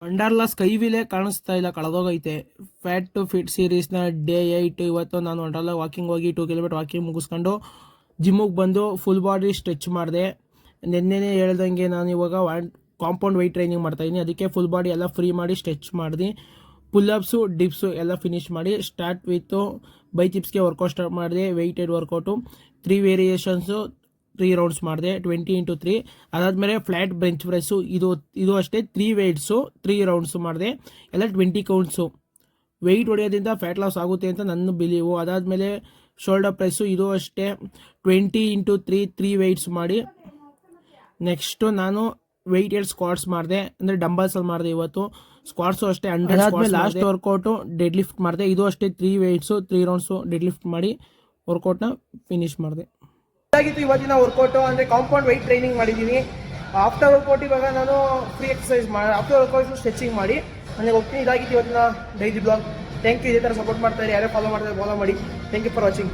Wonderla sky ವಿಲೇ ಕಾಣಿಸ್ತಾ ಇಲ್ಲ, ಕಳೆದೋಗೈತೆ. ಫ್ಯಾಟ್ ಟು ಫಿಟ್ ಸೀರೀಸ್ನ ಡೇ 8. ಇವತ್ತು ನಾನು ವಂಡರ್ಲಾ ವಾಕಿಂಗ್ ಹೋಗಿ 2 ಕಿಲೋಮೀಟರ್ ವಾಕಿಂಗ್ ಮುಗಿಸ್ಕೊಂಡು ಜಿಮ್ಮಿಗೆ ಬಂದು ಫುಲ್ ಬಾಡಿ ಸ್ಟ್ರೆಚ್ ಮಾಡಿದೆ. ನಿನ್ನೆನೇ ಹೇಳ್ದಂಗೆ ನಾನು ಇವಾಗ ಕಾಂಪೌಂಡ್ ವೆಯ್ಟ್ ಟ್ರೈನಿಂಗ್ ಮಾಡ್ತಾಯಿದ್ದೀನಿ. ಅದಕ್ಕೆ ಫುಲ್ ಬಾಡಿ ಎಲ್ಲ ಫ್ರೀ ಮಾಡಿ ಸ್ಟ್ರೆಚ್ ಮಾಡಿದೆ. ಪುಲ್ಅಪ್ಸು ಡಿಪ್ಸು ಎಲ್ಲ ಫಿನಿಶ್ ಮಾಡಿ ಸ್ಟಾರ್ಟ್ ವಿತ್ತು ಬೈಚಿಪ್ಸ್ಗೆ ವರ್ಕೌಟ್ ಸ್ಟಾರ್ಟ್ ಮಾಡಿದೆ. ವೆಯ್ಟೆಡ್ ವರ್ಕೌಟು 3 ವೇರಿಯೇಷನ್ಸು 3 ರೌಂಡ್ಸ್ ಮಾಡಿದೆ, 20x3. ಅದಾದಮೇಲೆ ಫ್ಲ್ಯಾಟ್ ಬೆಂಚ್ ಪ್ರೆಸ್ಸು ಇದು ಅಷ್ಟೇ 3 ವೇಟ್ಸು 3 ರೌಂಡ್ಸು ಮಾಡಿದೆ, ಎಲ್ಲ 20 ಕೌಂಟ್ಸು. ವೆಯ್ಟ್ ಹೊಡೆಯೋದ್ರಿಂದ ಫ್ಯಾಟ್ ಲಾಸ್ ಆಗುತ್ತೆ ಅಂತ ನನ್ನ ಬಿಲೀವು. ಅದಾದಮೇಲೆ ಶೋಲ್ಡರ್ ಪ್ರೆಸ್ಸು ಇದು ಅಷ್ಟೇ 20x3 3 ವೇಟ್ಸ್ ಮಾಡಿ. ನೆಕ್ಸ್ಟು ನಾನು ವೆಯ್ಟೆಡ್ ಸ್ಕ್ವಾಟ್ಸ್ ಮಾಡಿದೆ, ಅಂದರೆ ಡಂಬಲ್ಸಲ್ಲಿ ಮಾಡಿದೆ ಇವತ್ತು. ಸ್ಕ್ವಾಟ್ಸು ಅಷ್ಟೇ 100. ಅದಾದಮೇಲೆ ಲಾಸ್ಟ್ ವರ್ಕೌಟು ಡೆಡ್ ಲಿಫ್ಟ್ ಮಾಡಿದೆ, ಇದು ಅಷ್ಟೇ 3 ವೇಟ್ಸು 3 ರೌಂಡ್ಸು ಡೆಡ್ ಲಿಫ್ಟ್ ಮಾಡಿ ವರ್ಕೌಟ್ನ ಫಿನಿಶ್ ಮಾಡಿದೆ. ಇದಾಗಿತ್ತು ಇವತ್ತಿನ ವರ್ಕೌಟು. ಅಂದರೆ ಕಾಂಪೌಂಡ್ ವೆಯ್ಟ್ ಟ್ರೈನಿಂಗ್ ಮಾಡಿದ್ದೀನಿ. ಆಫ್ಟರ್ ವರ್ಕೌಟ್ ಇವಾಗ ನಾನು ಫ್ರೀ ಎಕ್ಸಸೈಸ್ ಮಾಡಿ ಆಫ್ಟರ್ ವರ್ಕೌಟ್ ಸ್ಟ್ರೆಚಿಂಗ್ ಮಾಡಿ ನನಗೆ ಹೋಗ್ತೀನಿ. ಇದಾಗಿತ್ತು ಇವತ್ತಿನ ಡೈಲಿ ಬ್ಲಾಗ್. Thank you. ಇದೇ ಥರ ಸಪೋರ್ಟ್ ಮಾಡ್ತಾರೆ, ಯಾರೇ ಫಾಲೋ ಮಾಡ್ತಾರೆ ಫಾಲೋ ಮಾಡಿ. Thank you for watching.